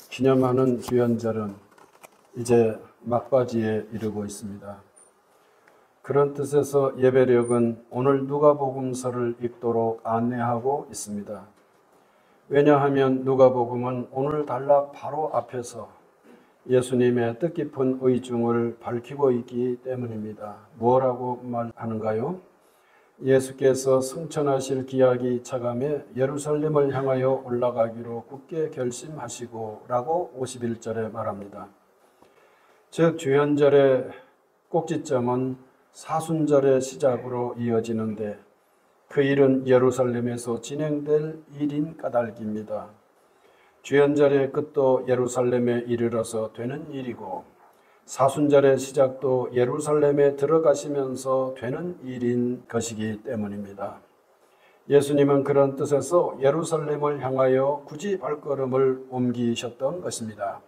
기념하는 주연절은 이제 막바지에 이르고 있습니다. 그런 뜻에서 예배력은 오늘 누가복음서를 읽도록 안내하고 있습니다. 왜냐하면 누가복음은 오늘 단락 바로 앞에서 예수님의 뜻깊은 의중을 밝히고 있기 때문입니다. 뭐라고 말하는가요? 예수께서 승천하실 기약이 차감해 예루살렘을 향하여 올라가기로 굳게 결심하시고 라고 51절에 말합니다. 즉 주연절의 꼭지점은 사순절의 시작으로 이어지는데 그 일은 예루살렘에서 진행될 일인 까닭입니다. 주연절의 끝도 예루살렘에 이르러서 되는 일이고 사순절의 시작도 예루살렘에 들어가시면서 되는 일인 것이기 때문입니다. 예수님은 그런 뜻에서 예루살렘을 향하여 굳이 발걸음을 옮기셨던 것입니다.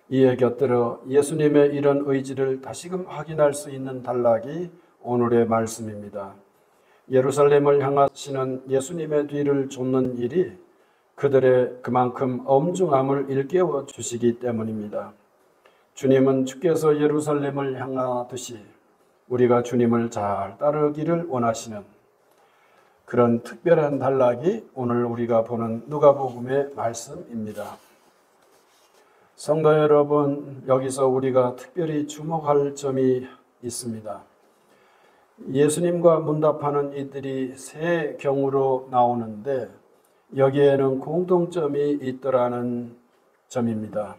이에 곁들어 예수님의 이런 의지를 다시금 확인할 수 있는 단락이 오늘의 말씀입니다. 예루살렘을 향하시는 예수님의 뒤를 쫓는 일이 그들의 그만큼 엄중함을 일깨워 주시기 때문입니다. 주님은 주께서 예루살렘을 향하듯이 우리가 주님을 잘 따르기를 원하시는 그런 특별한 단락이 오늘 우리가 보는 누가복음의 말씀입니다. 성도 여러분, 여기서 우리가 특별히 주목할 점이 있습니다. 예수님과 문답하는 이들이 세 경우로 나오는데 여기에는 공통점이 있더라는 점입니다.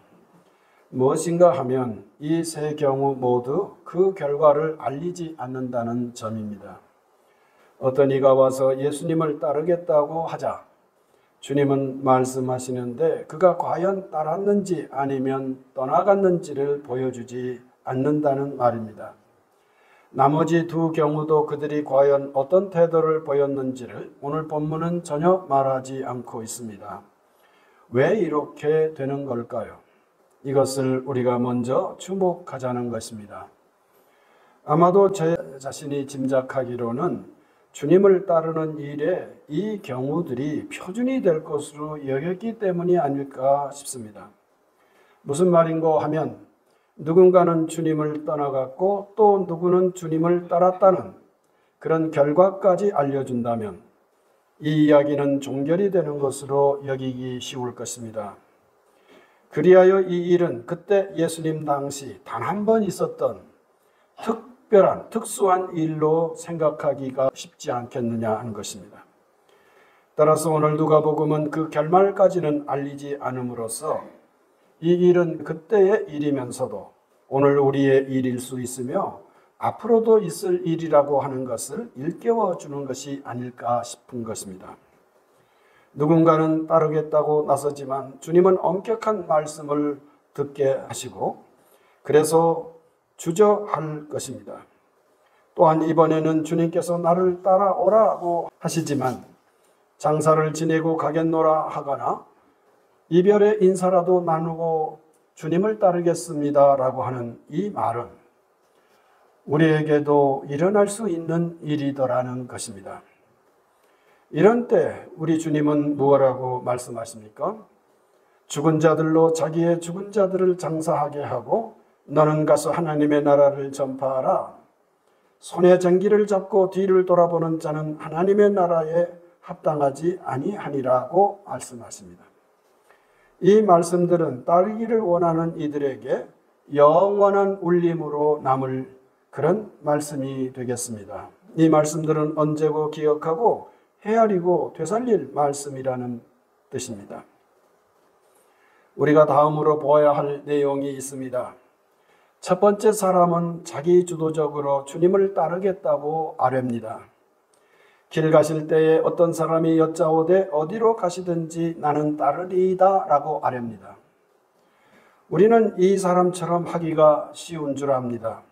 무엇인가 하면 이 세 경우 모두 그 결과를 알리지 않는다는 점입니다. 어떤 이가 와서 예수님을 따르겠다고 하자 주님은 말씀하시는데 그가 과연 따랐는지 아니면 떠나갔는지를 보여주지 않는다는 말입니다. 나머지 두 경우도 그들이 과연 어떤 태도를 보였는지를 오늘 본문은 전혀 말하지 않고 있습니다. 왜 이렇게 되는 걸까요? 이것을 우리가 먼저 주목하자는 것입니다. 아마도 제 자신이 짐작하기로는 주님을 따르는 일에 이 경우들이 표준이 될 것으로 여겼기 때문이 아닐까 싶습니다. 무슨 말인고 하면 누군가는 주님을 떠나갔고 또 누구는 주님을 따랐다는 그런 결과까지 알려준다면 이 이야기는 종결이 되는 것으로 여기기 쉬울 것입니다. 그리하여 이 일은 그때 예수님 당시 단 한 번 있었던 특별한 특수한 일로 생각하기가 쉽지 않겠느냐 하는 것입니다. 따라서 오늘 누가복음은 그 결말까지는 알리지 않음으로써 이 일은 그때의 일이면서도 오늘 우리의 일일 수 있으며 앞으로도 있을 일이라고 하는 것을 일깨워 주는 것이 아닐까 싶은 것입니다. 누군가는 따르겠다고 나서지만 주님은 엄격한 말씀을 듣게 하시고 그래서 주저할 것입니다. 또한 이번에는 주님께서 나를 따라오라고 하시지만 장사를 지내고 가겠노라 하거나 이별의 인사라도 나누고 주님을 따르겠습니다 라고 하는 이 말은 우리에게도 일어날 수 있는 일이더라는 것입니다. 이런 때 우리 주님은 무엇라고 말씀하십니까? 죽은 자들로 자기의 죽은 자들을 장사하게 하고 너는 가서 하나님의 나라를 전파하라. 손에 전기를 잡고 뒤를 돌아보는 자는 하나님의 나라에 합당하지 아니하니라고 말씀하십니다. 이 말씀들은 따르기를 원하는 이들에게 영원한 울림으로 남을 그런 말씀이 되겠습니다. 이 말씀들은 언제고 기억하고 헤아리고 되살릴 말씀이라는 뜻입니다. 우리가 다음으로 보아야 할 내용이 있습니다. 첫 번째 사람은 자기 주도적으로 주님을 따르겠다고 아뢰입니다. 길 가실 때에 어떤 사람이 여짜오되 어디로 가시든지 나는 따르리이다 라고 아뢰입니다. 우리는 이 사람처럼 하기가 쉬운 줄 압니다.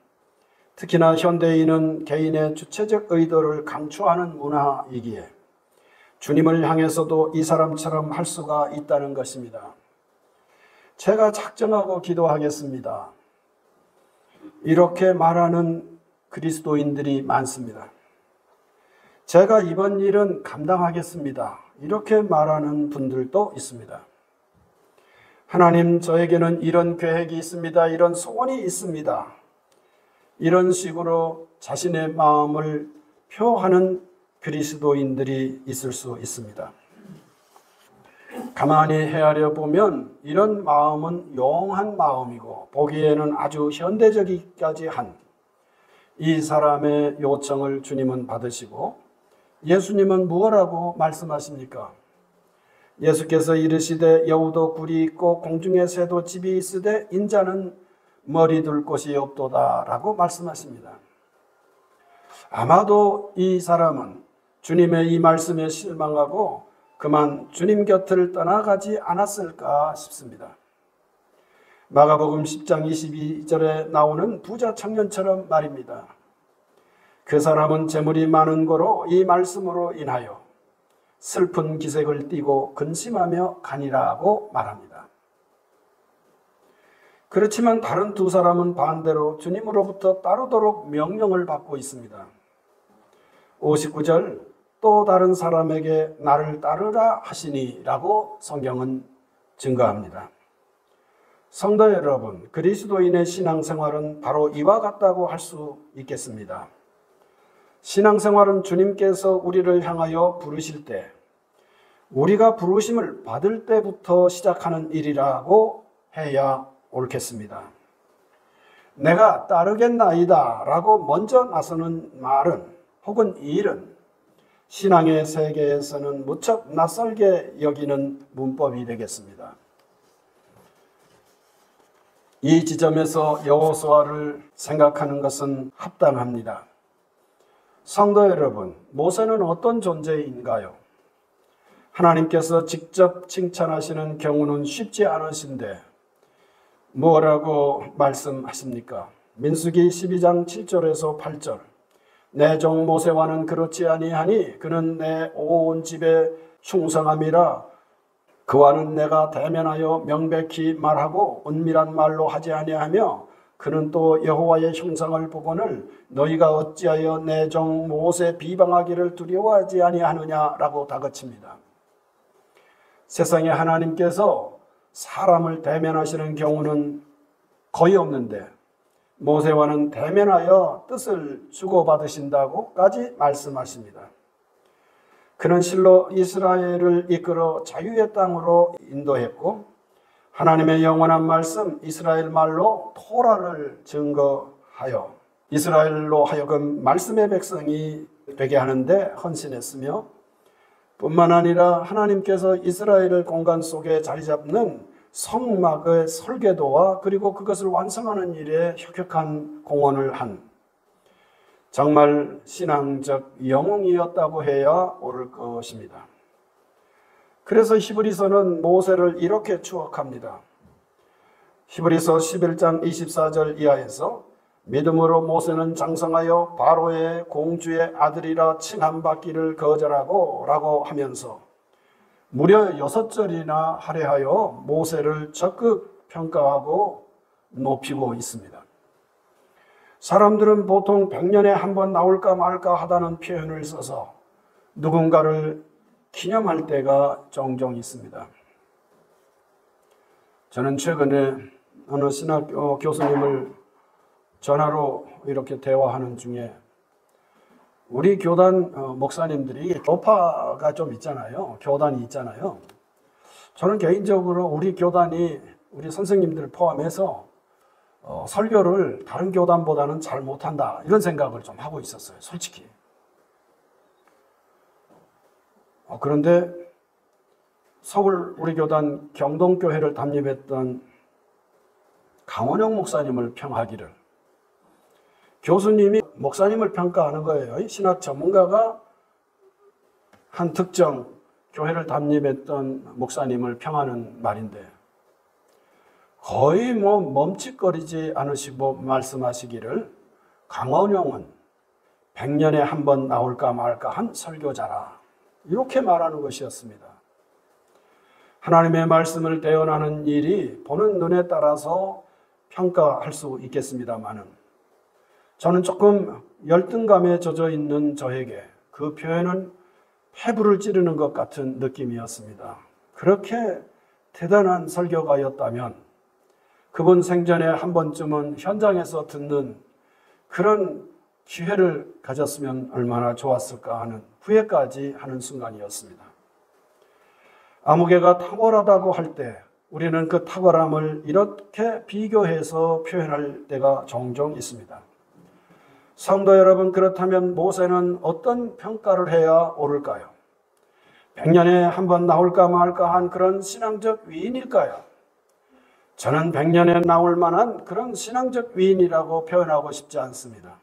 특히나 현대인은 개인의 주체적 의도를 강조하는 문화이기에 주님을 향해서도 이 사람처럼 할 수가 있다는 것입니다. 제가 작정하고 기도하겠습니다. 이렇게 말하는 그리스도인들이 많습니다. 제가 이번 일은 감당하겠습니다. 이렇게 말하는 분들도 있습니다. 하나님, 저에게는 이런 계획이 있습니다. 이런 소원이 있습니다. 이런 식으로 자신의 마음을 표하는 그리스도인들이 있을 수 있습니다. 가만히 헤아려 보면 이런 마음은 용한 마음이고 보기에는 아주 현대적이기까지 한 이 사람의 요청을 주님은 받으시고 예수님은 무엇라고 말씀하십니까? 예수께서 이르시되 여우도 굴이 있고 공중에 새도 집이 있으되 인자는 머리 둘 곳이 없도다 라고 말씀하십니다. 아마도 이 사람은 주님의 이 말씀에 실망하고 그만 주님 곁을 떠나가지 않았을까 싶습니다. 마가복음 10장 22절에 나오는 부자 청년처럼 말입니다. 그 사람은 재물이 많은 고로 이 말씀으로 인하여 슬픈 기색을 띠고 근심하며 가니라고 말합니다. 그렇지만 다른 두 사람은 반대로 주님으로부터 따르도록 명령을 받고 있습니다. 59절 또 다른 사람에게 나를 따르라 하시니 라고 성경은 증거합니다. 성도 여러분, 그리스도인의 신앙생활은 바로 이와 같다고 할 수 있겠습니다. 신앙생활은 주님께서 우리를 향하여 부르실 때 우리가 부르심을 받을 때부터 시작하는 일이라고 해야 옳겠습니다. 내가 따르겠나이다 라고 먼저 나서는 말은 혹은 일은 신앙의 세계에서는 무척 낯설게 여기는 문법이 되겠습니다. 이 지점에서 여호수아를 생각하는 것은 합당합니다. 성도 여러분, 모세는 어떤 존재인가요? 하나님께서 직접 칭찬하시는 경우는 쉽지 않으신데 뭐라고 말씀하십니까? 민수기 12장 7절에서 8절 내 종 모세와는 그렇지 아니하니 그는 내 온 집에 충성함이라 그와는 내가 대면하여 명백히 말하고 은밀한 말로 하지 아니하며 그는 또 여호와의 형상을 보거늘 너희가 어찌하여 내 종 모세 비방하기를 두려워하지 아니하느냐라고 다그칩니다. 세상에 하나님께서 사람을 대면하시는 경우는 거의 없는데 모세와는 대면하여 뜻을 주고받으신다고까지 말씀하십니다. 그는 실로 이스라엘을 이끌어 자유의 땅으로 인도했고 하나님의 영원한 말씀 이스라엘 말로 토라를 증거하여 이스라엘로 하여금 말씀의 백성이 되게 하는데 헌신했으며 뿐만 아니라 하나님께서 이스라엘 공간 속에 자리 잡는 성막의 설계도와 그리고 그것을 완성하는 일에 혁혁한 공헌을 한 정말 신앙적 영웅이었다고 해야 옳을 것입니다. 그래서 히브리서는 모세를 이렇게 추억합니다. 히브리서 11장 24절 이하에서 믿음으로 모세는 장성하여 바로의 공주의 아들이라 칭함받기를 거절하고 라고 하면서 무려 6절이나 할애하여 모세를 적극 평가하고 높이고 있습니다. 사람들은 보통 100년에 한 번 나올까 말까 하다는 표현을 써서 누군가를 기념할 때가 종종 있습니다. 저는 최근에 어느 신학교 교수님을 전화로 이렇게 대화하는 중에 우리 교단 목사님들이 교파가 좀 있잖아요. 교단이 있잖아요. 저는 개인적으로 우리 교단이 우리 선생님들 포함해서 설교를 다른 교단보다는 잘 못한다 이런 생각을 좀 하고 있었어요. 솔직히. 그런데 서울 우리 교단 경동교회를 담임했던 강원영 목사님을 평하기를 교수님이 목사님을 평가하는 거예요. 신학 전문가가 한 특정 교회를 담임했던 목사님을 평하는 말인데 거의 멈칫거리지 않으시고 말씀하시기를 강원영은 100년에 한 번 나올까 말까 한 설교자라 이렇게 말하는 것이었습니다. 하나님의 말씀을 대언하는 일이 보는 눈에 따라서 평가할 수 있겠습니다마는 저는 조금 열등감에 젖어 있는 저에게 그 표현은 폐부를 찌르는 것 같은 느낌이었습니다. 그렇게 대단한 설교가였다면 그분 생전에 한 번쯤은 현장에서 듣는 그런 기회를 가졌으면 얼마나 좋았을까 하는 후회까지 하는 순간이었습니다. 아무개가 탁월하다고 할 때 우리는 그 탁월함을 이렇게 비교해서 표현할 때가 종종 있습니다. 성도 여러분, 그렇다면 모세는 어떤 평가를 해야 옳을까요? 100년에 한 번 나올까 말까 한 그런 신앙적 위인일까요? 저는 100년에 나올 만한 그런 신앙적 위인이라고 표현하고 싶지 않습니다.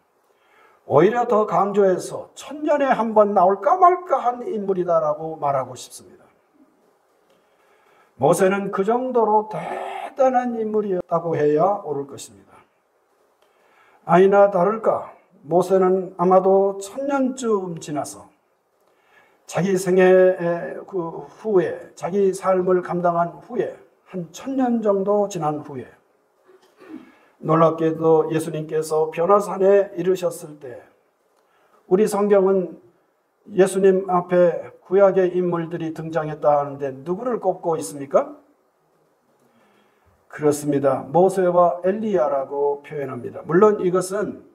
오히려 더 강조해서 1000년에 한 번 나올까 말까 한 인물이다라고 말하고 싶습니다. 모세는 그 정도로 대단한 인물이었다고 해야 옳을 것입니다. 아니나 다를까 모세는 아마도 1000년쯤 지나서 자기 생애 후에, 자기 삶을 감당한 후에, 한 1000년 정도 지난 후에 놀랍게도 예수님께서 변화산에 이르셨을 때 우리 성경은 예수님 앞에 구약의 인물들이 등장했다 하는데 누구를 꼽고 있습니까? 그렇습니다. 모세와 엘리야라고 표현합니다. 물론 이것은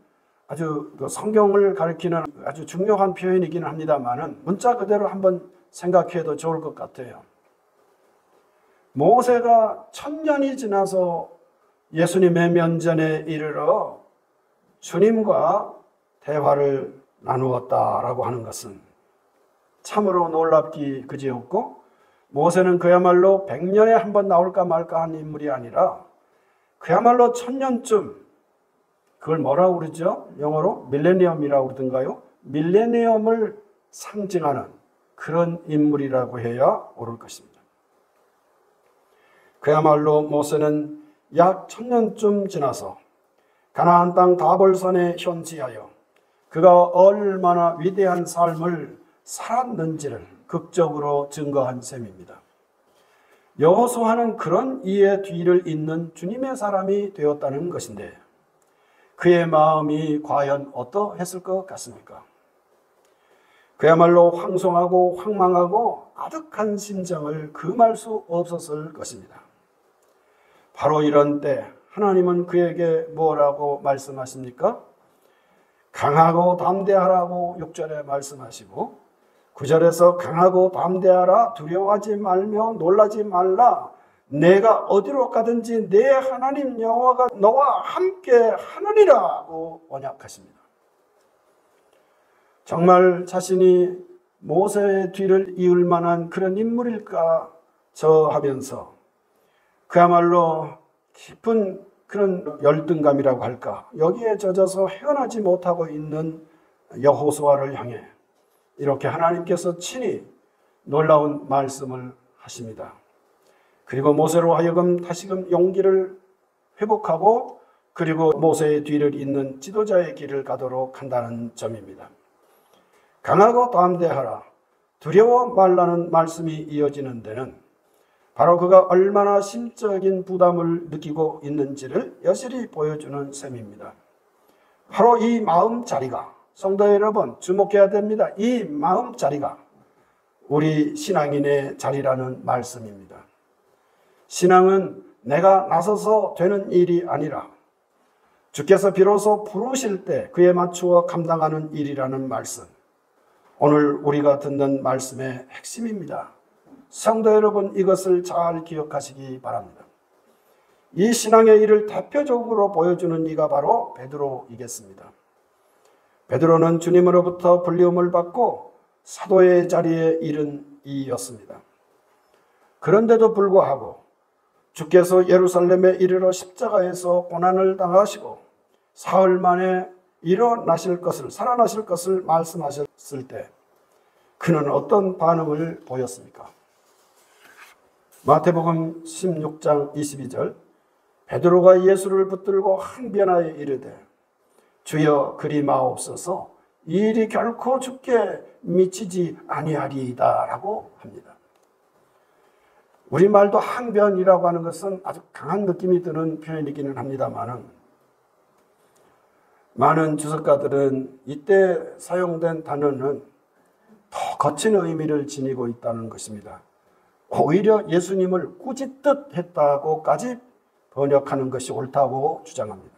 아주 성경을 가리키는 아주 중요한 표현이긴 합니다만 문자 그대로 한번 생각해도 좋을 것 같아요. 모세가 1000년이 지나서 예수님의 면전에 이르러 주님과 대화를 나누었다라고 하는 것은 참으로 놀랍기 그지없고 모세는 그야말로 100년에 한 번 나올까 말까 한 인물이 아니라 그야말로 1000년쯤, 그걸 뭐라고 그러죠? 영어로 밀레니엄이라고 그러던가요? 밀레니엄을 상징하는 그런 인물이라고 해야 옳을 것입니다. 그야말로 모세는 약 1000년쯤 지나서 가나안 땅 다볼산에 현지하여 그가 얼마나 위대한 삶을 살았는지를 극적으로 증거한 셈입니다. 여호수아는 그런 이의 뒤를 잇는 주님의 사람이 되었다는 것인데 그의 마음이 과연 어떠했을 것 같습니까? 그야말로 황송하고 황망하고 아득한 심정을 금할 수 없었을 것입니다. 바로 이런 때 하나님은 그에게 뭐라고 말씀하십니까? 강하고 담대하라고 6절에 말씀하시고 9절에서 강하고 담대하라, 두려워하지 말며 놀라지 말라, 내가 어디로 가든지 내 하나님 여호와가 너와 함께 하느니라고 언약하십니다. 정말 자신이 모세의 뒤를 이을 만한 그런 인물일까 저 하면서 그야말로 깊은 그런 열등감이라고 할까, 여기에 젖어서 헤어나지 못하고 있는 여호수아를 향해 이렇게 하나님께서 친히 놀라운 말씀을 하십니다. 그리고 모세로 하여금 다시금 용기를 회복하고 그리고 모세의 뒤를 잇는 지도자의 길을 가도록 한다는 점입니다. 강하고 담대하라, 두려워 말라는 말씀이 이어지는 데는 바로 그가 얼마나 심적인 부담을 느끼고 있는지를 여실히 보여주는 셈입니다. 바로 이 마음자리가, 성도 여러분 주목해야 됩니다. 이 마음자리가 우리 신앙인의 자리라는 말씀입니다. 신앙은 내가 나서서 되는 일이 아니라 주께서 비로소 부르실 때 그에 맞추어 감당하는 일이라는 말씀, 오늘 우리가 듣는 말씀의 핵심입니다. 성도 여러분, 이것을 잘 기억하시기 바랍니다. 이 신앙의 일을 대표적으로 보여주는 이가 바로 베드로이겠습니다. 베드로는 주님으로부터 불리움을 받고 사도의 자리에 이른 이였습니다. 그런데도 불구하고 주께서 예루살렘에 이르러 십자가에서 고난을 당하시고 사흘 만에 살아나실 것을 말씀하셨을 때 그는 어떤 반응을 보였습니까? 마태복음 16장 22절, 베드로가 예수를 붙들고 항변하여 이르되 주여 그리 마옵소서, 이 일이 결코 주께 미치지 아니하리이다 라고 합니다. 우리말도 항변이라고 하는 것은 아주 강한 느낌이 드는 표현이기는 합니다만 많은 주석가들은 이때 사용된 단어는 더 거친 의미를 지니고 있다는 것입니다. 오히려 예수님을 꾸짖듯 했다고까지 번역하는 것이 옳다고 주장합니다.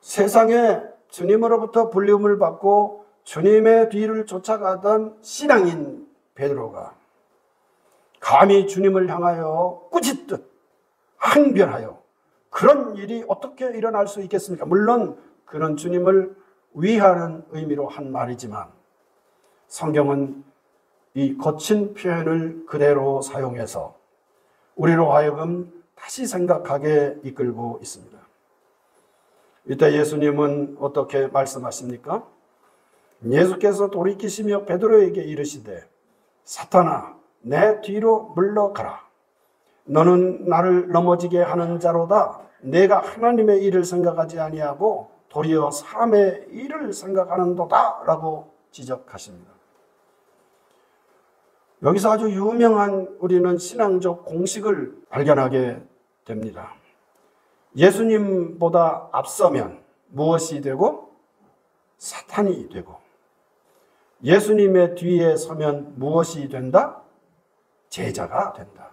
세상에 주님으로부터 불림을 받고 주님의 뒤를 쫓아가던 신앙인 베드로가 감히 주님을 향하여 꾸짖듯 항변하여 그런 일이 어떻게 일어날 수 있겠습니까? 물론 그는 주님을 위하는 의미로 한 말이지만 성경은 이 거친 표현을 그대로 사용해서 우리로 하여금 다시 생각하게 이끌고 있습니다. 이때 예수님은 어떻게 말씀하십니까? 예수께서 돌이키시며 베드로에게 이르시되 사탄아 내 뒤로 물러가라. 너는 나를 넘어지게 하는 자로다. 내가 하나님의 일을 생각하지 아니하고 도리어 사람의 일을 생각하는도다 라고 지적하십니다. 여기서 아주 유명한 우리는 신앙적 공식을 발견하게 됩니다. 예수님보다 앞서면 무엇이 되고 사탄이 되고 예수님의 뒤에 서면 무엇이 된다? 제자가 된다.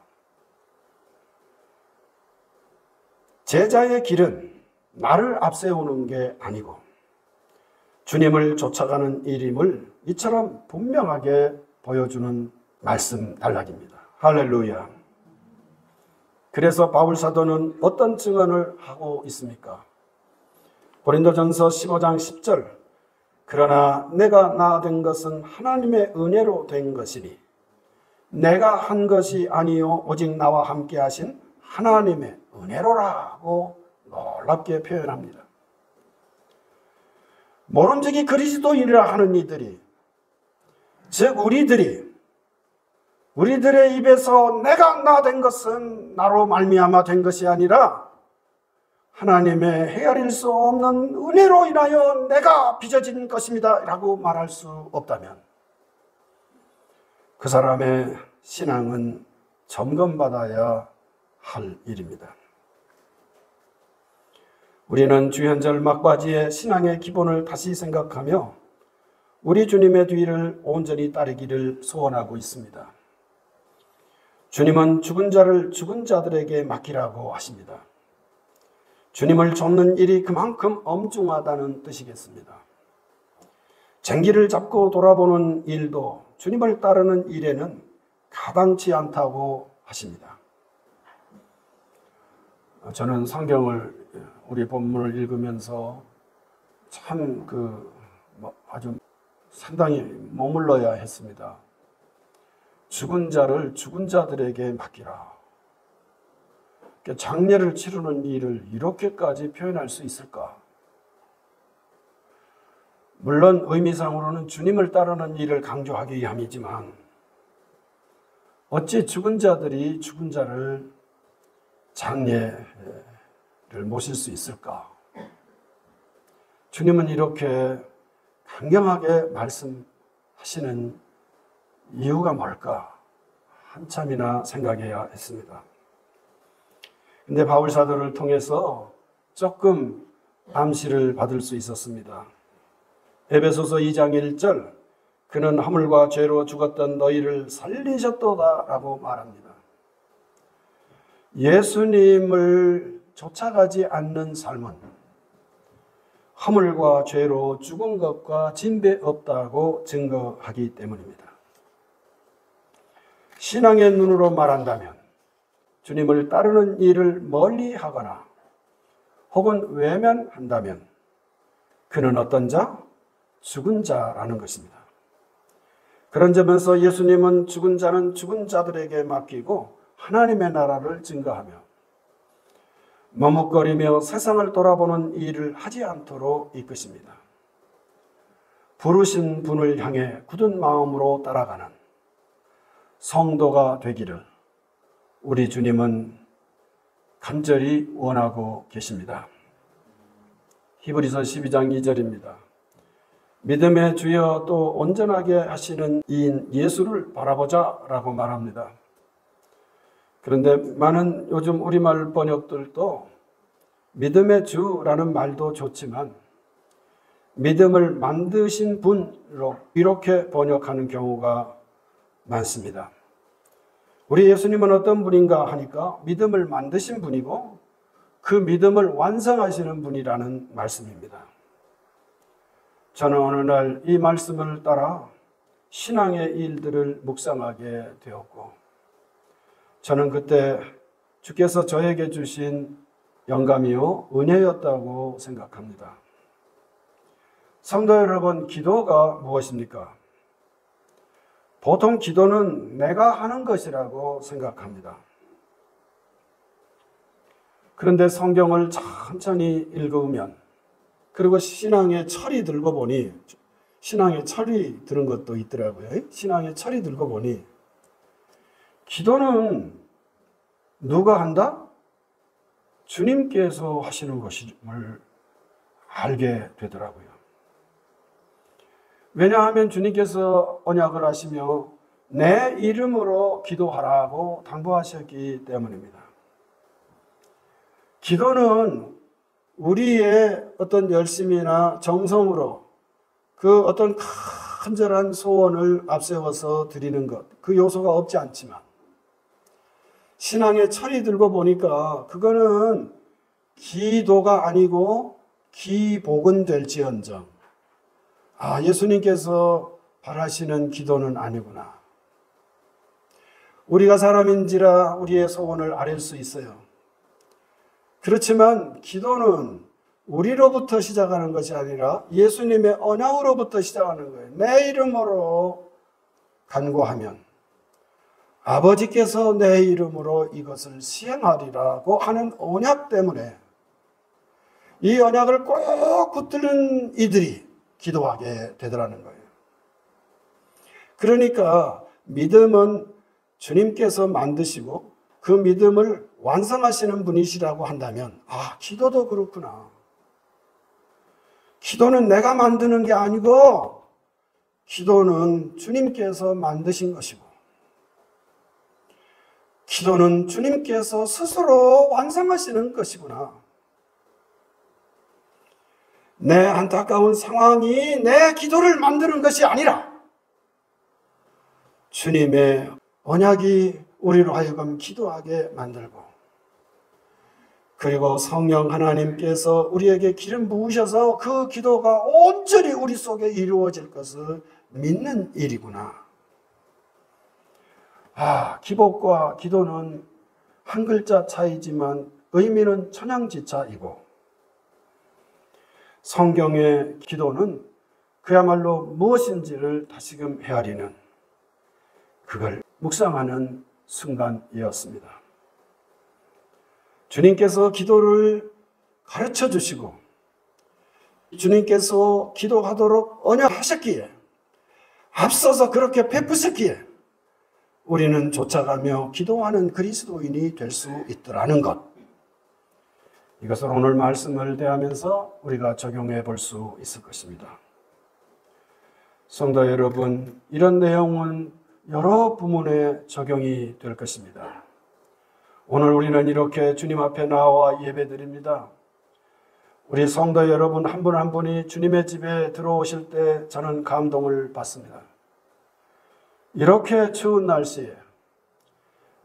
제자의 길은 나를 앞세우는 게 아니고 주님을 쫓아가는 일임을 이처럼 분명하게 보여주는 말씀 단락입니다. 할렐루야. 그래서 바울 사도는 어떤 증언을 하고 있습니까? 고린도전서 15장 10절 그러나 내가 나 된 것은 하나님의 은혜로 된 것이니 내가 한 것이 아니요 오직 나와 함께 하신 하나님의 은혜로라고 놀랍게 표현합니다. 모름지기 그리스도인이라 하는 이들이 즉 우리들의 입에서 내가 나 된 것은 나로 말미암아 된 것이 아니라 하나님의 헤아릴 수 없는 은혜로 인하여 내가 빚어진 것입니다 라고 말할 수 없다면 그 사람의 신앙은 점검받아야 할 일입니다. 우리는 주현절 막바지에 신앙의 기본을 다시 생각하며 우리 주님의 뒤를 온전히 따르기를 소원하고 있습니다. 주님은 죽은 자를 죽은 자들에게 맡기라고 하십니다. 주님을 쫓는 일이 그만큼 엄중하다는 뜻이겠습니다. 쟁기를 잡고 돌아보는 일도 주님을 따르는 일에는 가당치 않다고 하십니다. 저는 성경을 우리 본문을 읽으면서 참 아주 상당히 머물러야 했습니다. 죽은 자를 죽은 자들에게 맡기라. 장례를 치르는 일을 이렇게까지 표현할 수 있을까? 물론 의미상으로는 주님을 따르는 일을 강조하기 위함이지만 어찌 죽은 자들이 죽은 자를 장례를 모실 수 있을까? 주님은 이렇게 강경하게 말씀하시는 이유가 뭘까? 한참이나 생각해야 했습니다. 근데 바울 사도를 통해서 조금 암시를 받을 수 있었습니다. 에베소서 2장 1절 그는 허물과 죄로 죽었던 너희를 살리셨도다 라고 말합니다. 예수님을 쫓아가지 않는 삶은 허물과 죄로 죽은 것과 진배 없다고 증거하기 때문입니다. 신앙의 눈으로 말한다면 주님을 따르는 일을 멀리하거나 혹은 외면한다면 그는 어떤 자? 죽은 자라는 것입니다. 그런 점에서 예수님은 죽은 자는 죽은 자들에게 맡기고 하나님의 나라를 증거하며 머뭇거리며 세상을 돌아보는 일을 하지 않도록 이끄십니다. 부르신 분을 향해 굳은 마음으로 따라가는 성도가 되기를 우리 주님은 간절히 원하고 계십니다. 히브리서 12장 2절입니다. 믿음의 주여 또 온전하게 하시는 이인 예수를 바라보자 라고 말합니다. 그런데 많은 요즘 우리말 번역들도 믿음의 주라는 말도 좋지만 믿음을 만드신 분으로 이렇게 번역하는 경우가 많습니다. 우리 예수님은 어떤 분인가 하니까 믿음을 만드신 분이고 그 믿음을 완성하시는 분이라는 말씀입니다. 저는 어느 날 이 말씀을 따라 신앙의 일들을 묵상하게 되었고 저는 그때 주께서 저에게 주신 영감이요 은혜였다고 생각합니다. 성도 여러분, 기도가 무엇입니까? 보통 기도는 내가 하는 것이라고 생각합니다. 그런데 성경을 천천히 읽으면 그리고 신앙의 철이 들고 보니 신앙의 철이 들은 것도 있더라고요. 신앙의 철이 들고 보니 기도는 누가 한다? 주님께서 하시는 것임을 알게 되더라고요. 왜냐하면 주님께서 언약을 하시며 내 이름으로 기도하라고 당부하셨기 때문입니다. 기도는 우리의 어떤 열심이나 정성으로 그 어떤 간절한 소원을 앞세워서 드리는 것, 그 요소가 없지 않지만 신앙의 철이 들고 보니까 그거는 기도가 아니고 기복은 될지언정 예수님께서 바라시는 기도는 아니구나. 우리가 사람인지라 우리의 소원을 아릴 수 있어요. 그렇지만 기도는 우리로부터 시작하는 것이 아니라 예수님의 언약으로부터 시작하는 거예요. 내 이름으로 간구하면 아버지께서 내 이름으로 이것을 시행하리라고 하는 언약 때문에 이 언약을 꼭 붙드는 이들이 기도하게 되더라는 거예요. 그러니까 믿음은 주님께서 만드시고 그 믿음을 완성하시는 분이시라고 한다면 기도도 그렇구나. 기도는 내가 만드는 게 아니고 기도는 주님께서 만드신 것이고 기도는 주님께서 스스로 완성하시는 것이구나. 내 안타까운 상황이 내 기도를 만드는 것이 아니라 주님의 언약이 우리로 하여금 기도하게 만들고 그리고 성령 하나님께서 우리에게 기름 부으셔서 그 기도가 온전히 우리 속에 이루어질 것을 믿는 일이구나. 기복과 기도는 한 글자 차이지만 의미는 천양지차이고 성경의 기도는 그야말로 무엇인지를 다시금 헤아리는 그걸 묵상하는 순간이었습니다. 주님께서 기도를 가르쳐 주시고 주님께서 기도하도록 언약하셨기에 앞서서 그렇게 베푸셨기에 우리는 쫓아가며 기도하는 그리스도인이 될 수 있더라는 것. 이것을 오늘 말씀을 대하면서 우리가 적용해 볼 수 있을 것입니다. 성도 여러분, 이런 내용은 여러 부문에 적용이 될 것입니다. 오늘 우리는 이렇게 주님 앞에 나와 예배드립니다. 우리 성도 여러분 한 분 한 분이 주님의 집에 들어오실 때 저는 감동을 받습니다. 이렇게 추운 날씨에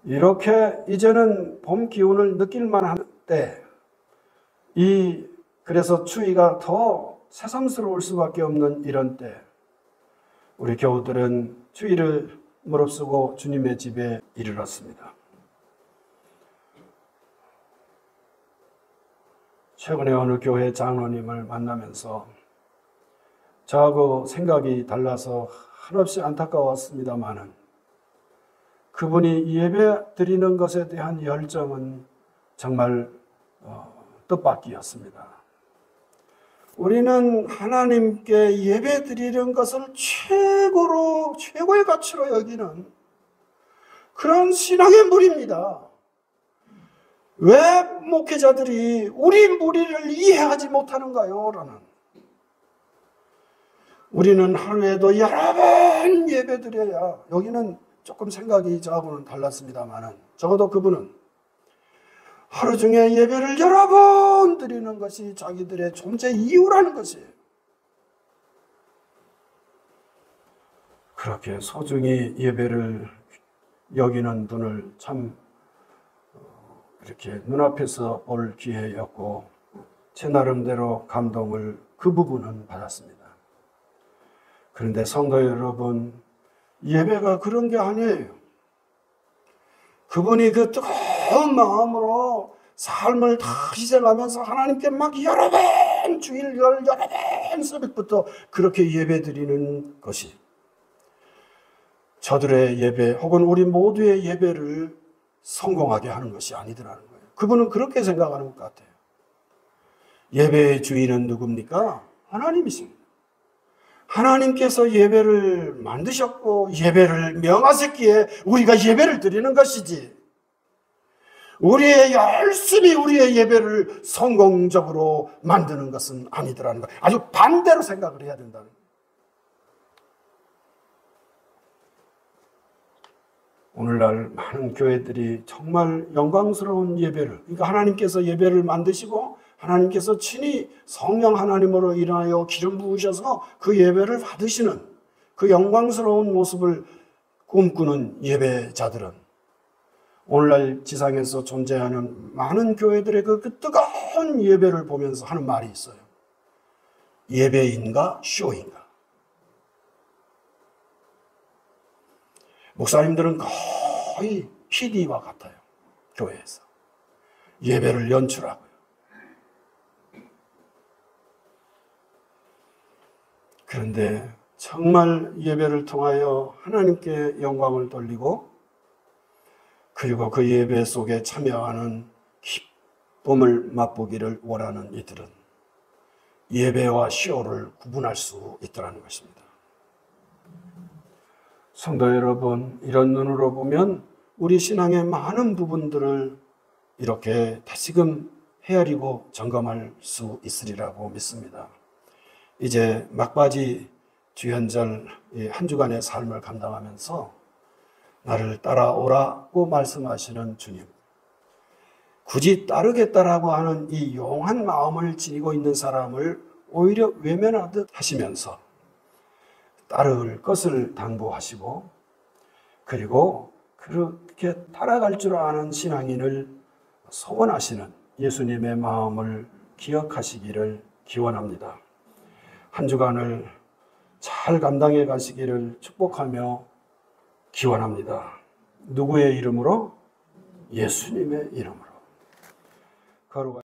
이렇게 이제는 봄 기운을 느낄 만한 때 그래서 추위가 더 새삼스러울 수밖에 없는 이런 때 우리 교우들은 추위를 무릅쓰고 주님의 집에 이르렀습니다. 최근에 어느 교회 장로님을 만나면서 저하고 생각이 달라서 한없이 안타까웠습니다마는 그분이 예배 드리는 것에 대한 열정은 정말 뜻밖이었습니다. 우리는 하나님께 예배 드리는 것을 최고의 가치로 여기는 그런 신앙의 무리입니다. 왜 목회자들이 우리 무리를 이해하지 못하는가요? 라는. 우리는 하루에도 여러 번 예배 드려야, 여기는 조금 생각이 저하고는 달랐습니다만 적어도 그분은 하루 중에 예배를 여러 번 드리는 것이 자기들의 존재 이유라는 것이에요. 그렇게 소중히 예배를 여기는 분을 참 이렇게 눈앞에서 볼 기회였고 제 나름대로 감동을 그 부분은 받았습니다. 그런데 성도 여러분, 예배가 그런 게 아니에요. 그분이 그 뜨거운 마음으로 삶을 다 희생하면서 하나님께 막 여러 번 주일 여러 번 새벽부터 그렇게 예배드리는 것이 저들의 예배 혹은 우리 모두의 예배를 성공하게 하는 것이 아니더라는 거예요. 그분은 그렇게 생각하는 것 같아요. 예배의 주인은 누굽니까? 하나님이십니다. 하나님께서 예배를 만드셨고 예배를 명하셨기에 우리가 예배를 드리는 것이지, 열심히 우리의 예배를 성공적으로 만드는 것은 아니더라는 거예요. 아주 반대로 생각을 해야 된다는 거예요. 오늘날 많은 교회들이 정말 영광스러운 예배를, 그러니까 하나님께서 예배를 만드시고 하나님께서 친히 성령 하나님으로 인하여 기름 부으셔서 그 예배를 받으시는 그 영광스러운 모습을 꿈꾸는 예배자들은 오늘날 지상에서 존재하는 많은 교회들의 그 뜨거운 예배를 보면서 하는 말이 있어요. 예배인가 쇼인가? 목사님들은 거의 PD와 같아요. 교회에서 예배를 연출하고요. 그런데 정말 예배를 통하여 하나님께 영광을 돌리고 그리고 그 예배 속에 참여하는 기쁨을 맛보기를 원하는 이들은 예배와 쇼를 구분할 수 있다는 것입니다. 성도 여러분, 이런 눈으로 보면 우리 신앙의 많은 부분들을 이렇게 다시금 헤아리고 점검할 수 있으리라고 믿습니다. 이제 막바지 주현절 한 주간의 삶을 감당하면서 나를 따라오라고 말씀하시는 주님, 굳이 따르겠다라고 하는 이 용한 마음을 지니고 있는 사람을 오히려 외면하듯 하시면서 따를 것을 당부하시고 그리고 그렇게 따라갈 줄 아는 신앙인을 소원하시는 예수님의 마음을 기억하시기를 기원합니다. 한 주간을 잘 감당해 가시기를 축복하며 기원합니다. 누구의 이름으로? 예수님의 이름으로. 거룩한